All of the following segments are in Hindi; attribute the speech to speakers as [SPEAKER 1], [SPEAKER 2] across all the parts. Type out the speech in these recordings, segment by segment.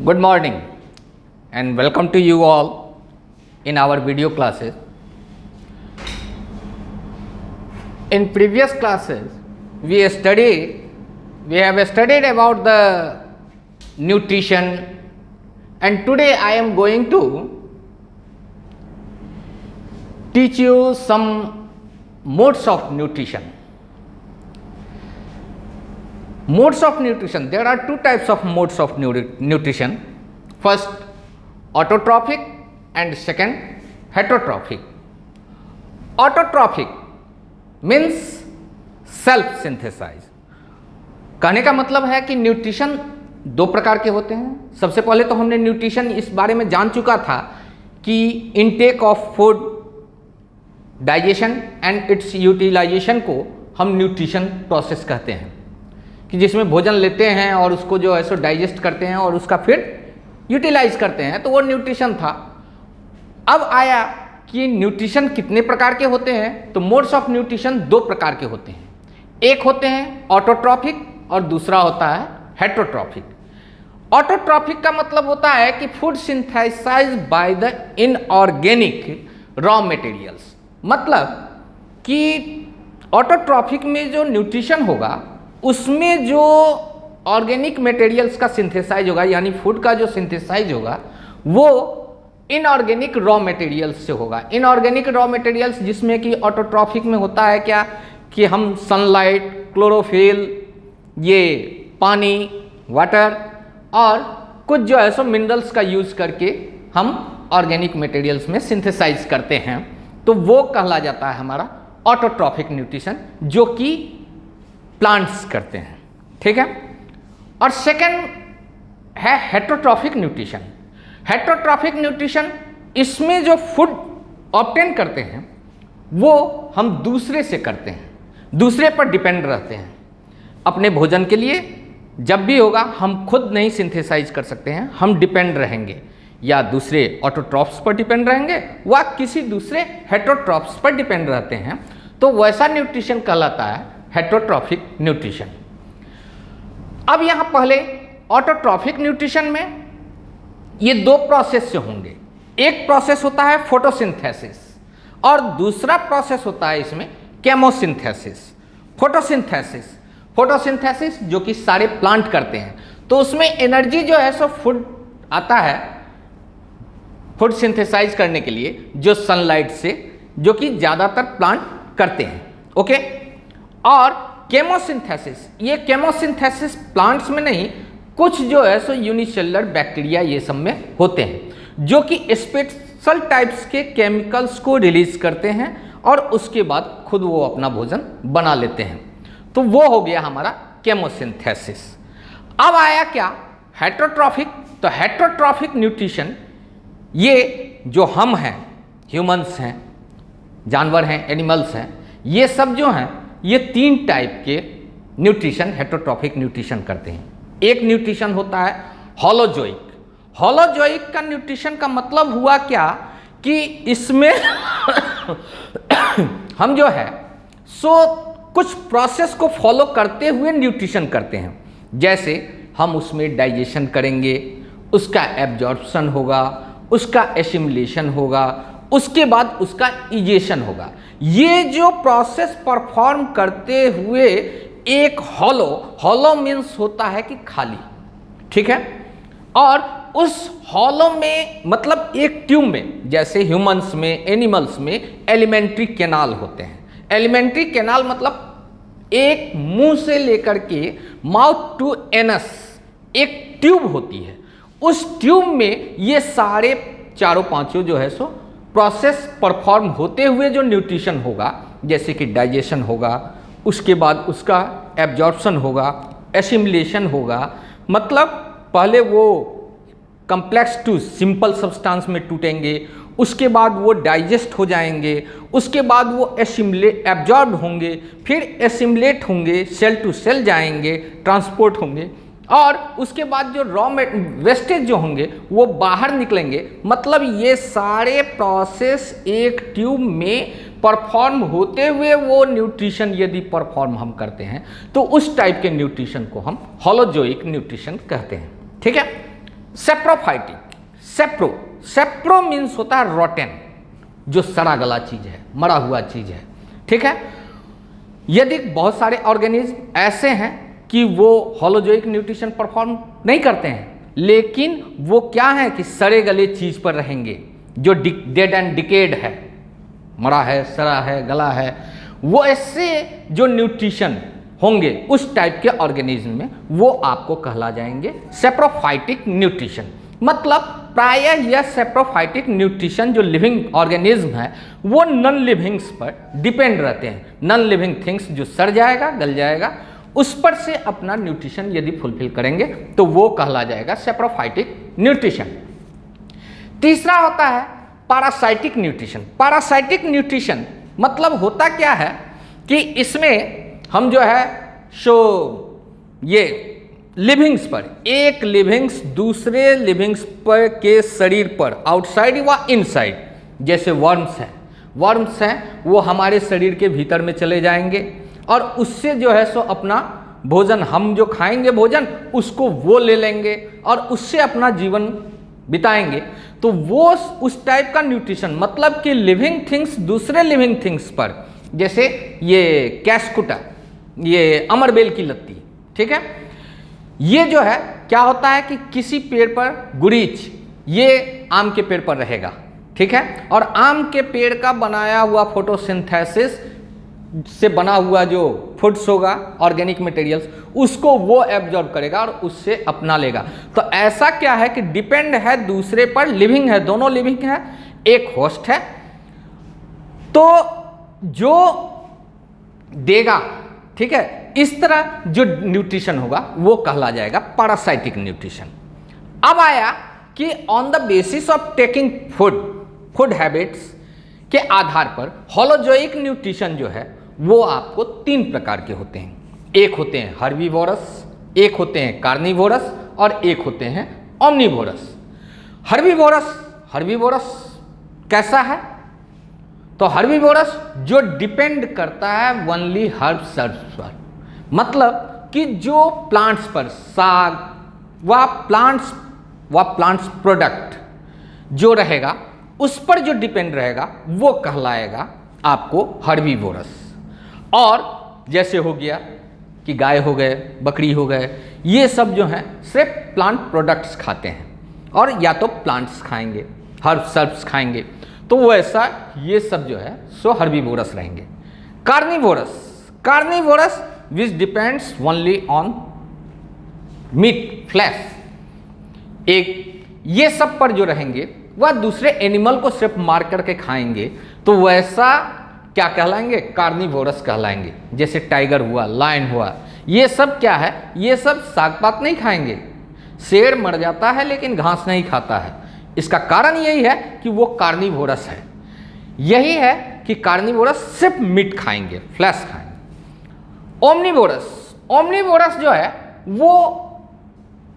[SPEAKER 1] Good morning and welcome to you all in our video classes. In previous classes we have studied about the nutrition, and today I am going to teach you some modes of nutrition. Modes of nutrition. There are two types of modes of nutrition. First, autotrophic, and second, heterotrophic. Autotrophic means self synthesize. कहने का मतलब है कि न्यूट्रिशन दो प्रकार के होते हैं. सबसे पहले तो हमने न्यूट्रिशन इस बारे में जान चुका था कि intake of food, digestion and its utilization को हम न्यूट्रिशन प्रोसेस कहते हैं, कि जिसमें भोजन लेते हैं और उसको जो है सो डाइजेस्ट करते हैं और उसका फिर यूटिलाइज करते हैं, तो वो न्यूट्रिशन था. अब आया कि न्यूट्रिशन कितने प्रकार के होते हैं, तो मोड्स ऑफ न्यूट्रिशन दो प्रकार के होते हैं. एक होते हैं ऑटोट्रॉफिक और दूसरा होता है हेटरोट्रॉफिक. ऑटोट्रॉफिक का मतलब होता है कि food synthesize by the inorganic raw materials. मतलब कि ऑटोट्रॉफिक में जो न्यूट्रिशन होगा उसमें जो ऑर्गेनिक मटेरियल्स का सिंथेसाइज होगा, यानी फूड का जो सिंथेसाइज होगा वो इनऑर्गेनिक रॉ मटेरियल्स से होगा. इनऑर्गेनिक रॉ मटेरियल्स जिसमें कि ऑटोट्रॉफिक में होता है क्या कि हम सनलाइट, क्लोरोफिल, ये पानी, वाटर और कुछ जो है सो मिनरल्स का यूज करके हम ऑर्गेनिक मटेरियल्स में सिंथेसाइज करते हैं, तो वो कहला जाता है हमारा ऑटोट्रॉफिक न्यूट्रिशन, जो कि प्लांट्स करते हैं. ठीक है. और सेकंड है हेटरोट्रॉफिक न्यूट्रिशन. हेटरोट्रॉफिक न्यूट्रिशन, इसमें जो फूड ऑब्टेन करते हैं वो हम दूसरे से करते हैं, दूसरे पर डिपेंड रहते हैं. अपने भोजन के लिए जब भी होगा हम खुद नहीं सिंथेसाइज कर सकते हैं, हम डिपेंड रहेंगे, या दूसरे ऑटोट्रॉफ्स पर डिपेंड रहेंगे व किसी दूसरे हेटरोट्रॉफ्स पर डिपेंड रहते हैं, तो वैसा न्यूट्रिशन कहलाता है हेटरोट्रॉफिक न्यूट्रिशन. अब यहाँ पहले ऑटोट्रॉफिक न्यूट्रिशन में ये दो प्रोसेस से होंगे. एक प्रोसेस होता है फोटोसिंथेसिस और दूसरा प्रोसेस होता है इसमें केमोसिंथेसिस. फोटोसिंथेसिस जो कि सारे प्लांट करते हैं, तो उसमें एनर्जी जो है सो फूड आता है फूड सिंथेसाइज करने के लिए जो सनलाइट से, जो कि ज़्यादातर प्लांट करते हैं. ओके. और केमोसिंथेसिस, ये केमोसिंथेसिस प्लांट्स में नहीं, कुछ जो है सो यूनिसेलुलर बैक्टीरिया ये सब में होते हैं, जो कि स्पेशल टाइप्स के केमिकल्स को रिलीज करते हैं और उसके बाद खुद वो अपना भोजन बना लेते हैं. तो वो हो गया हमारा केमोसिंथेसिस. अब आया क्या हेटरोट्रॉफिक. तो हेटरोट्रॉफिक न्यूट्रिशन, ये जो हम हैं, ह्यूमंस हैं, जानवर हैं, एनिमल्स हैं, ये सब जो हैं ये तीन टाइप के न्यूट्रिशन हेटरोट्रॉफिक न्यूट्रिशन करते हैं. एक न्यूट्रिशन होता है होलोजोइक. होलोजोइक का न्यूट्रिशन का मतलब हुआ क्या कि इसमें हम जो है सो कुछ प्रोसेस को फॉलो करते हुए न्यूट्रिशन करते हैं. जैसे हम उसमें डाइजेशन करेंगे, उसका एब्जॉर्प्शन होगा, उसका एसिमिलेशन होगा, उसके बाद उसका इजेशन होगा. ये जो प्रोसेस परफॉर्म करते हुए एक हॉलो मीन्स होता है कि खाली. ठीक है. और उस हॉलो में मतलब एक ट्यूब में, जैसे ह्यूमंस में, एनिमल्स में एलिमेंट्री कैनाल होते हैं. एलिमेंट्री कैनाल मतलब एक मुंह से लेकर के माउथ टू एनस एक ट्यूब होती है. उस ट्यूब में ये सारे चारों पांचों जो है सो प्रोसेस परफॉर्म होते हुए जो न्यूट्रिशन होगा, जैसे कि डाइजेशन होगा, उसके बाद उसका एब्जॉर्प्शन होगा, एसिमिलेशन होगा, मतलब पहले वो कम्प्लेक्स टू सिंपल सब्सटेंस में टूटेंगे, उसके बाद वो डाइजेस्ट हो जाएंगे, उसके बाद वो एब्जॉर्ब होंगे, फिर एसिमिलेट होंगे, सेल टू सेल जाएंगे, ट्रांसपोर्ट होंगे, और उसके बाद जो रॉ वेस्टेज जो होंगे वो बाहर निकलेंगे. मतलब ये सारे प्रोसेस एक ट्यूब में परफॉर्म होते हुए वो न्यूट्रिशन यदि परफॉर्म हम करते हैं तो उस टाइप के न्यूट्रिशन को हम होलोजोइक न्यूट्रिशन कहते हैं. ठीक है. सेप्रोफाइटिक, सेप्रो मीन्स होता है रोटेन, जो सड़ा गला चीज है, मरा हुआ चीज है, ठीक है। यदि बहुत सारे ऑर्गेनिज्म ऐसे हैं कि वो होलोजोइक न्यूट्रिशन परफॉर्म नहीं करते हैं, लेकिन वो क्या है कि सड़े गले चीज पर रहेंगे, जो डेड एंड डिकेड है, मरा है, सड़ा है, गला है, वो ऐसे जो न्यूट्रिशन होंगे उस टाइप के ऑर्गेनिज्म में वो आपको कहला जाएंगे सेप्रोफाइटिक न्यूट्रिशन। मतलब प्रायः यह सेप्रोफाइटिक न्यूट्रिशन जो लिविंग ऑर्गेनिज्म है वो नॉन लिविंग्स पर डिपेंड रहते हैं। नॉन लिविंग थिंग्स जो सड़ जाएगा, गल जाएगा, उस पर से अपना न्यूट्रिशन यदि फुलफिल करेंगे तो वो कहला जाएगा सेप्रोफाइटिक न्यूट्रिशन। तीसरा होता है पैरासाइटिक न्यूट्रिशन। पैरासाइटिक न्यूट्रिशन मतलब होता क्या है कि इसमें हम जो है सो ये लिविंग्स पर, एक लिविंग्स दूसरे लिविंग्स पर के शरीर पर आउटसाइड व इनसाइड, जैसे वर्म्स हैं वो हमारे शरीर के भीतर में चले जाएंगे और उससे जो है सो अपना भोजन, हम जो खाएंगे भोजन उसको वो ले लेंगे और उससे अपना जीवन बिताएंगे। तो वो उस टाइप का न्यूट्रिशन, मतलब कि लिविंग थिंग्स दूसरे लिविंग थिंग्स पर, जैसे ये कैस्कुटा, ये अमरबेल की लत्ती, ठीक है, ये जो है क्या होता है कि किसी पेड़ पर गुरीच, ये आम के पेड़ पर रहेगा, ठीक है, और आम के पेड़ का बनाया हुआ फोटोसिंथेसिस से बना हुआ जो फूड्स होगा, ऑर्गेनिक मटेरियल्स, उसको वो एब्जॉर्ब करेगा और उससे अपना लेगा। तो ऐसा क्या है कि डिपेंड है दूसरे पर, लिविंग है, दोनों लिविंग है, एक होस्ट है, तो जो देगा, ठीक है, इस तरह जो न्यूट्रिशन होगा वो कहला जाएगा पैरासाइटिक न्यूट्रिशन। अब आया कि on the basis of taking food habits के आधार पर होलोजोइक न्यूट्रिशन जो है वो आपको 3 प्रकार के होते हैं। एक होते हैं हर्बीवोरस, एक होते हैं कार्निवोरस और एक होते हैं ओमनिवोरस। हर्बीवोरस कैसा है? तो हर्बीवोरस जो डिपेंड करता है ओनली हर्ब्स पर, मतलब कि जो प्लांट्स पर, साग व प्लांट्स प्रोडक्ट जो रहेगा उस पर जो डिपेंड रहेगा वो कहलाएगा आपको हर्बीवोरस। और जैसे हो गया कि गाय हो गए, बकरी हो गए, ये सब जो हैं सिर्फ प्लांट प्रोडक्ट्स खाते हैं और या तो प्लांट्स खाएंगे, हर्ब्स खाएंगे, तो वैसा ये सब जो है सो हर्बीवोरस रहेंगे। Carnivorous which depends only on meat, flesh, एक ये सब पर जो रहेंगे वह दूसरे एनिमल को सिर्फ मार करके खाएंगे, तो वैसा क्या कहलाएंगे? कार्निवोरस कहलाएंगे। जैसे टाइगर हुआ, लायन हुआ, ये सब क्या है, ये सब साग पात नहीं खाएंगे। शेर मर जाता है लेकिन घास नहीं खाता है, इसका कारण यही है कि वो कार्निवोरस है। यही है कि कार्निवोरस सिर्फ मीट खाएंगे, फ्लैश खाएंगे। ओमनिवोरस जो है वो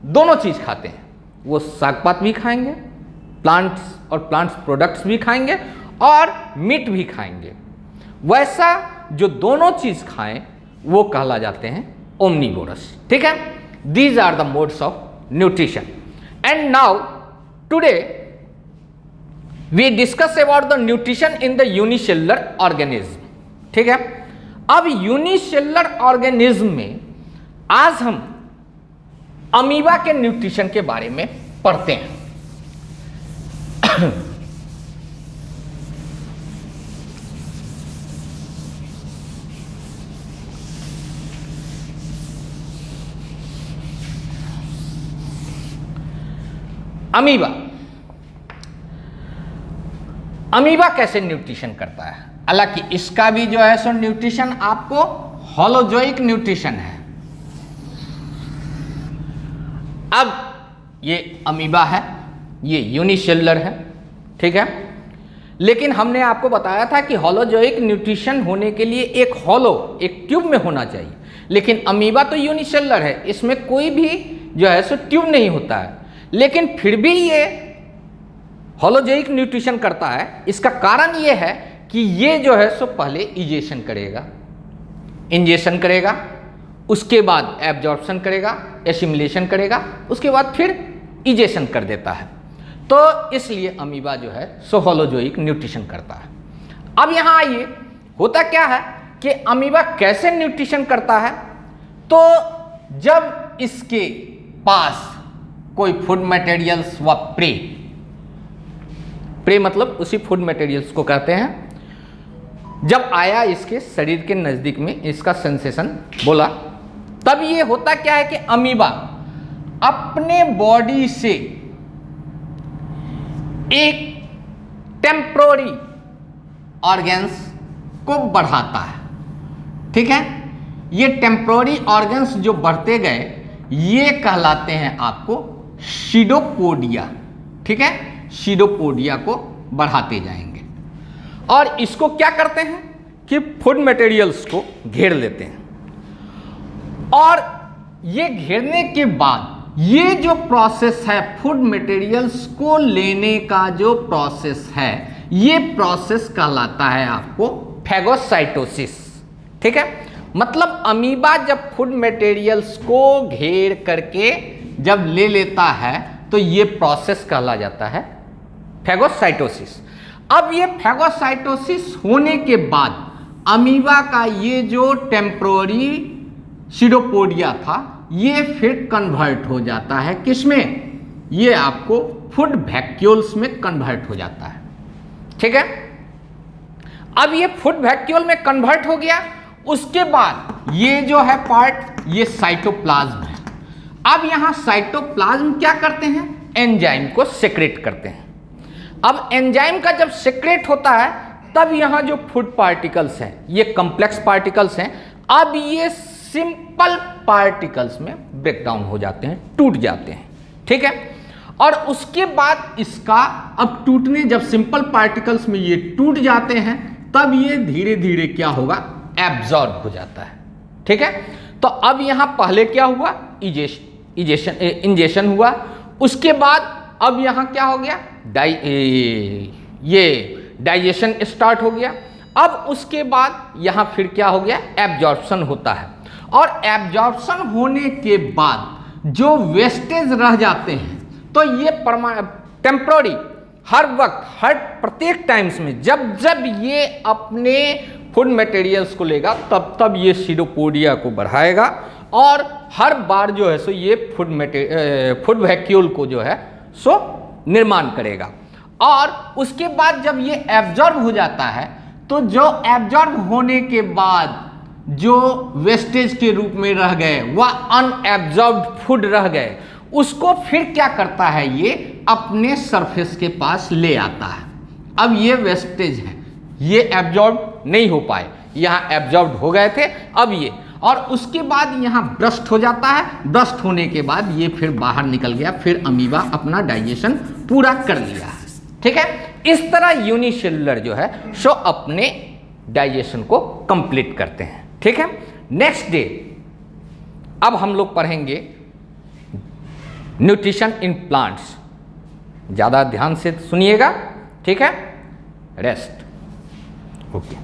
[SPEAKER 1] दोनों चीज खाते हैं, वो साग पात भी खाएंगे, प्लांट्स और प्लांट्स प्रोडक्ट्स भी खाएंगे और मीट भी खाएंगे। वैसा जो दोनों चीज खाएं वो कहला जाते हैं ओमनिवोरस, ठीक है। These are the modes of nutrition. And now today we discuss about the nutrition in the unicellular organism, ठीक है। अब यूनिसेलुलर ऑर्गेनिज्म में आज हम अमीबा के न्यूट्रिशन के बारे में पढ़ते हैं। अमीबा कैसे न्यूट्रिशन करता है? हालांकि इसका भी जो है सो न्यूट्रिशन आपको होलोजोइक न्यूट्रिशन है। अब ये अमीबा है, ये यूनिसेलुलर है, ठीक है, लेकिन हमने आपको बताया था कि होलोजोइक न्यूट्रिशन होने के लिए एक ट्यूब में होना चाहिए, लेकिन अमीबा तो यूनिसेलुलर है, इसमें कोई भी जो है सो ट्यूब नहीं होता है, लेकिन फिर भी ये होलोजोइक न्यूट्रिशन करता है। इसका कारण ये है कि ये जो है सो पहले इंजेशन करेगा, उसके बाद एब्जॉर्प्शन करेगा, एसिमिलेशन करेगा, उसके बाद फिर इजेशन कर देता है। तो इसलिए अमीबा जो है सो होलोजोइक न्यूट्रिशन करता है। अब यहाँ आइए, होता क्या है कि अमीबा कैसे न्यूट्रिशन करता है। तो जब इसके पास कोई फूड मटेरियल्स व प्रे मतलब उसी फूड मटेरियल्स को कहते हैं, जब आया इसके शरीर के नज़दीक में, इसका सेंसेशन बोला, तब ये होता क्या है कि अमीबा अपने बॉडी से एक टेम्पोररी ऑर्गन्स को बढ़ाता है। ठीक है, ये टेम्पोररी ऑर्गन्स जो बढ़ते गए ये कहलाते हैं आपको सीडोपोडिया। ठीक है, सीडोपोडिया को बढ़ाते जाएंगे और इसको क्या करते हैं कि फूड मटेरियल्स को घेर लेते हैं। और ये घेरने के बाद ये जो प्रोसेस है, फूड मटेरियल्स को लेने का जो प्रोसेस है, ये प्रोसेस कहलाता है आपको फैगोसाइटोसिस। ठीक है, मतलब अमीबा जब फूड मटेरियल्स को घेर करके जब ले लेता है तो ये प्रोसेस कहला जाता है फैगोसाइटोसिस। अब ये फैगोसाइटोसिस होने के बाद अमीबा का ये जो टेम्पोररी सीडोपोडिया था ये फिर कन्वर्ट हो जाता है किसमें, ये आपको फूड वैक्यूल्स में कन्वर्ट हो जाता है। ठीक है, अब ये फूड वैक्यूल में कन्वर्ट हो गया, उसके बाद ये जो है पार्ट ये साइटोप्लाज्म है। अब यहां साइटोप्लाज्म क्या करते हैं, एंजाइम को सेक्रेट करते हैं। अब एंजाइम का जब सेक्रेट होता है तब यहां जो फूड पार्टिकल्स हैं ये कॉम्प्लेक्स पार्टिकल्स हैं, अब ये सिंपल पार्टिकल्स में ब्रेक डाउन हो जाते हैं, टूट जाते हैं। ठीक है, और उसके बाद इसका अब टूटने, जब सिंपल पार्टिकल्स में ये टूट जाते हैं तब ये धीरे धीरे क्या होगा, एब्जॉर्ब हो जाता है। ठीक है, तो अब यहां पहले क्या हुआ, इंजेशन हुआ, उसके बाद अब यहां क्या हो गया, ये डाइजेशन स्टार्ट हो गया। अब उसके बाद यहां फिर क्या हो गया, एब्जॉर्प्शन होता है। और एब्जॉर्प्शन होने के बाद जो वेस्टेज रह जाते हैं तो ये टेम्पोररी हर वक्त, हर प्रत्येक टाइम्स में जब जब ये अपने फूड मटेरियल्स को लेगा तब तब ये सीडोपोडिया को बढ़ाएगा और हर बार जो है सो ये फूड वैक्यूल को जो है सो निर्माण करेगा। और उसके बाद जब ये एब्जॉर्ब हो जाता है तो जो एब्जॉर्ब होने के बाद जो वेस्टेज के रूप में रह गए वह अनएब्जॉर्ब्ड फूड रह गए, उसको फिर क्या करता है, ये अपने सरफेस के पास ले आता है। अब ये वेस्टेज है, ये एब्जॉर्ब नहीं हो पाए, यहाँ एब्जॉर्ब हो गए थे, अब ये, और उसके बाद यहाँ ब्रस्ट हो जाता है, ब्रस्ट होने के बाद ये फिर बाहर निकल गया, फिर अमीबा अपना डाइजेशन पूरा कर लिया है। ठीक है, इस तरह यूनिसेलुलर जो है सो अपने डाइजेशन को कंप्लीट करते हैं। ठीक है, नेक्स्ट डे अब हम लोग पढ़ेंगे न्यूट्रिशन इन प्लांट्स। ज़्यादा ध्यान से सुनिएगा। ठीक है, रेस्ट। ओके।